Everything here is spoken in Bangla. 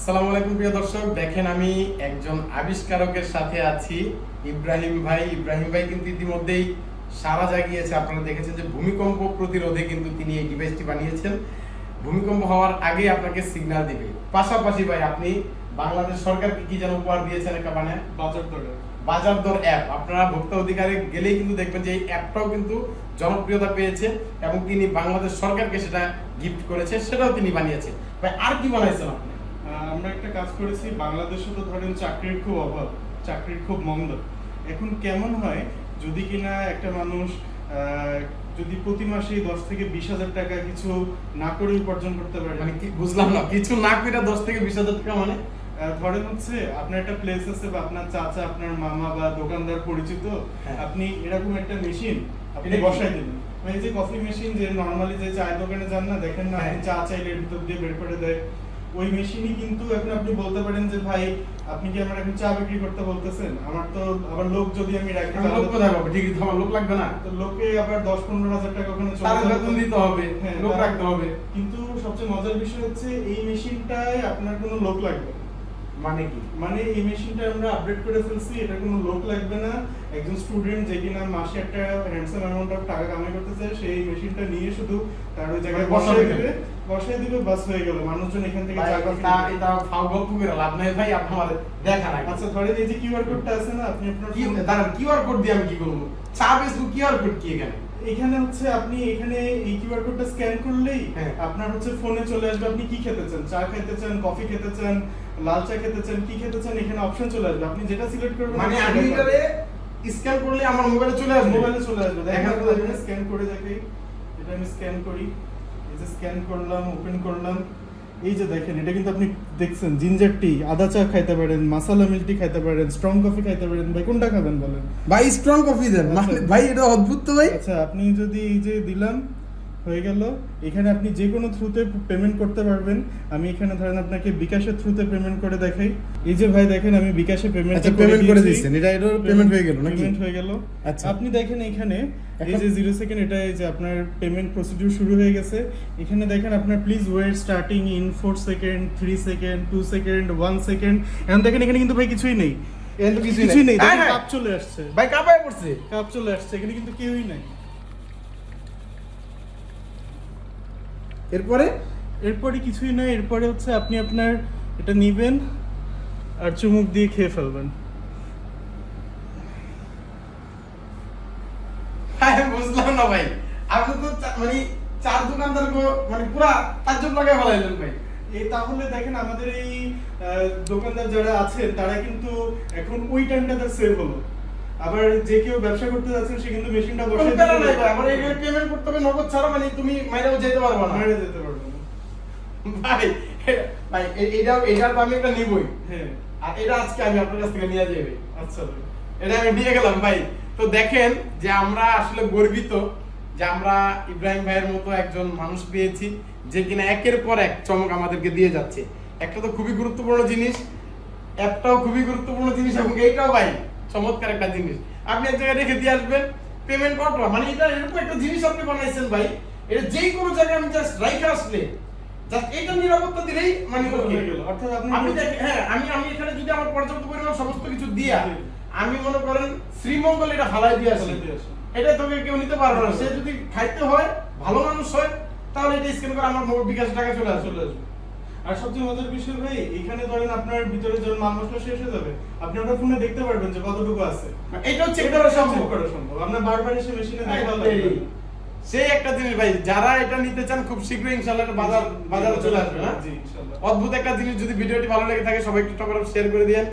আসসালামু আলাইকুম প্রিয় দর্শক, দেখেন আমি একজন আবিষ্কারকের সাথে আছি, ইব্রাহিম ভাই। ইব্রাহিম ভাই কিন্তু ইতিমধ্যেই সারা জাগিয়েছে। আপনারা দেখেছেন যে ভূমিকম্প প্রতিরোধে কিন্তু তিনি এই ডিভাইসটি বানিয়েছেন। ভূমিকম্প হওয়ার আগে আপনাকে সিগন্যাল দিবে। পাশাপাশি ভাই আপনি বাংলাদেশ সরকারকে কি যেন উপহার দিয়েছেন একটা বানায় বাজার দর অ্যাপ। আপনারা ভোক্তা অধিকারে গেলেই কিন্তু দেখবেন যে এই অ্যাপটাও কিন্তু জনপ্রিয়তা পেয়েছে এবং তিনি বাংলাদেশ সরকারকে সেটা গিফট করেছে, সেটাও তিনি বানিয়েছেন। ভাই আর কি বানাইছেন আপনি? আমরা একটা কাজ করেছি, বাংলাদেশে তো ধরেন চাকরির খুব অভাব, চাকরির খুব মন্দ। এখন কেমন হয় যদি কিনা একটা মানুষ যদি প্রতি মাসে 10 থেকে 20,000 টাকা কিছু না করে উপার্জন করতে পারে। মানে কি বুঝলাম না, কিছু না করে 10 থেকে 20,000 টাকা মানে? ধরেন হচ্ছে আপনার একটা প্লেস আছে বা আপনার চাচা, আপনার মামা বা দোকানদার পরিচিত, আপনি এরকম একটা মেশিন আপনি বসাই দিলেন। এই যে কফি মেশিন যে নরমালি যে চায়ের দোকানে যান না, দেখেন না আপনি চা চাইলে এর ভিতর দিয়ে বের করে দেয়, ওই মেশিনই কিন্তু এখন আপনি বলতে পারেন যে ভাই আপনি কি আমার এখন চা বিক্রি করতে বলতেছেন, আমার তো আবার লোক যদি আমি রাখি তাহলে লোক কোথায় পাবো? ঠিক আছে, আমার লোক লাগবে না তো লোকে আবার 10-15,000 টাকা ওখানে চলে তার বেতন দিতে হবে, লোক রাখতে হবে। কিন্তু সবচেয়ে মজার বিষয় হচ্ছে এই মেশিনটায় আপনার কোনো লোক লাগবে না। মানে কি? মানে এই মেশিনটা আমরা আপডেট করে ফেলছি, এটা কোনো লোক লাগবে না। একজন স্টুডেন্ট যে কিনা মাসে একটা হ্যান্ডসাম অ্যামাউন্ট অফ টাকা কামাই করতেছে, সেই মেশিনটা নিয়ে শুধু তার ওই জায়গায় বসাই দিবে, বাস হয়ে গেল। মানুষজন এখান থেকে এটা ফাউ গল্প করে লাভ নাই ভাই, আপনি আমাদের দেখা রাখেন। আচ্ছা ধরেন এই যে কিউআর কোডটা আছে না, আপনি আপনার তার কিউআর কোড দিয়ে আমি কি করব? চা ফেসবুক কিউআর কোড কি এখানে? এখানে হচ্ছে আপনি এখানে এই কিউআর কোডটা স্ক্যান করলেই আপনার হচ্ছে ফোনে চলে আসবে আপনি কি খেতে চান, চা খেতে চান, কফি খেতে চান, লাল চা খেতে চান, কি খেতে চান, এখানে অপশন চলে আসবে। আপনি যেটা সিলেক্ট করবেন মানে আমি এটারে স্ক্যান করলে আমার মোবাইলে চলে আসবে। মোবাইলে চলে আসবে। দেখেন আমি স্ক্যান করে দেখি, এটা আমি স্ক্যান করি, এই যে স্ক্যান করলাম, ওপেন করলাম, এই যে দেখেন এটা কিন্তু আপনি দেখছেন জিঞ্জার টি, আদা চা খাইতে পারেন, মাসালা মিল্ক টি খাইতে পারেন, স্ট্রং কফি খাইতে পারেন। ভাই কোনটা খাবেন বলেন? ভাই স্ট্রং কফি দেন। মানে ভাই এটা অদ্ভুত তো ভাই। আচ্ছা আপনি যদি এই যে দিলাম হয়ে গেল, এখানে আপনি যে কোনো থ্রুতে পেমেন্ট করতে পারবেন। আমি এখানে ধরেন আপনাকে বিকাশের থ্রুতে পেমেন্ট করে দেখাই। এই যে ভাই দেখেন আমি বিকাশে পেমেন্ট করে দিয়েছেন, এটা পেমেন্ট হয়ে গেল নাকি? পেমেন্ট হয়ে গেল। আচ্ছা আপনি দেখেন এখানে এই যে 0 সেকেন্ড, এটা এই যে আপনার পেমেন্ট প্রসিডিউর শুরু হয়ে গেছে। এখানে দেখেন আপনার please wait starting in 4 second, 3 second, 2 second, 1 second. এখন দেখেন এখানে কিন্তু ভাই কিছুই নেই, এখানে তো কিছুই নেই। দেখেন কাপ চলে আসছে, ভাই কাপায় পড়ছে, কাপ চলে আসছে, এখানে কিন্তু কেউই নাই। এরপরে কিছুই নাই। এরপরে হচ্ছে আপনি আপনার এটা নিবেন আর চুমুক দিয়ে খেয়ে ফেলবেন। বুঝলাম না ভাই, আপনি তো মানে চার দোকানদার মানে পুরা তাজ্জব লাগায় ফেলাইলেন ভাই। এই তাহলে দেখেন আমাদের এই দোকানদার যারা আছেন তারা কিন্তু এখন ওই টাইমটাতে সেল হলো। আবার যে কেউ ব্যবসা করতে যাচ্ছেন সে কিন্তু মেশিনটা বসে দিতে নাই ভাই, আমার এই পেমেন্ট করতে হবে নগদ ছাড়া, মানে তুমি মাইরাও যেতে পারবে না। মাইরা যেতে পারবে না ভাই। ভাই এইটা তো আমি একটা নিবই। হ্যাঁ, আর এটা আজকে আমি আপনার কাছ থেকে নিয়ে যাবে। আচ্ছা ভাই, এটা আমি নিয়ে গেলাম ভাই। তো দেখেন যে আমরা আসলে গর্বিত যে আমরা ইব্রাহিম ভাইয়ের মতো একজন মানুষ পেয়েছি যে কিনা একের পর এক চমক আমাদেরকে দিয়ে যাচ্ছে। একটা তো খুবই গুরুত্বপূর্ণ জিনিস, অ্যাপটাও খুবই গুরুত্বপূর্ণ জিনিস এবং এইটাও ভাই চমৎকার একটা জিনিস। আপনি এক জায়গায় রেখে দিয়ে আসবেন, পেমেন্ট কত, মানে এটা এরকম একটা জিনিস আপনি বানাইছেন ভাই, এটা যেই কোনো জায়গায় আমি জাস্ট রাইখে আসলে জাস্ট এইটা নিরাপত্তা দিলেই মানে ওকে। অর্থাৎ আপনি দেখেন, হ্যাঁ আমি এখানে যদি আমার পর্যাপ্ত পরিমাণ সমস্ত কিছু দিয়া আমি মনে করেন শ্রীমঙ্গল এটা হালাই দিয়ে আসলে এটা তোকে কেউ নিতে পারবে না। সে যদি খাইতে হয়, ভালো মানুষ হয়, তাহলে এটা স্ক্যান করে আমার বিকাশ টাকা চলে আসবে। আর সবচেয়ে মজার বিষয় ভাই, এখানে ধরেন আপনার ভিতরে যখন মাল মশলা শেষ হয়ে যাবে আপনি ওটা ফোনে দেখতে পারবেন যে কতটুকু আছে। এটাও চেক করা সম্ভব। আপনার বারবার এসে মেশিনে দেখা লাগবে। সেই একটা জিনিস ভাই, যারা এটা নিতে চান খুব শীঘ্রই ইনশাআল্লাহ বাজারে চলে আসবে না। জি ইনশাআল্লাহ। অদ্ভুত একটা জিনিস। যদি ভিডিওটি ভালো লেগে থাকে সবাই একটু শেয়ার করে দিয়েন।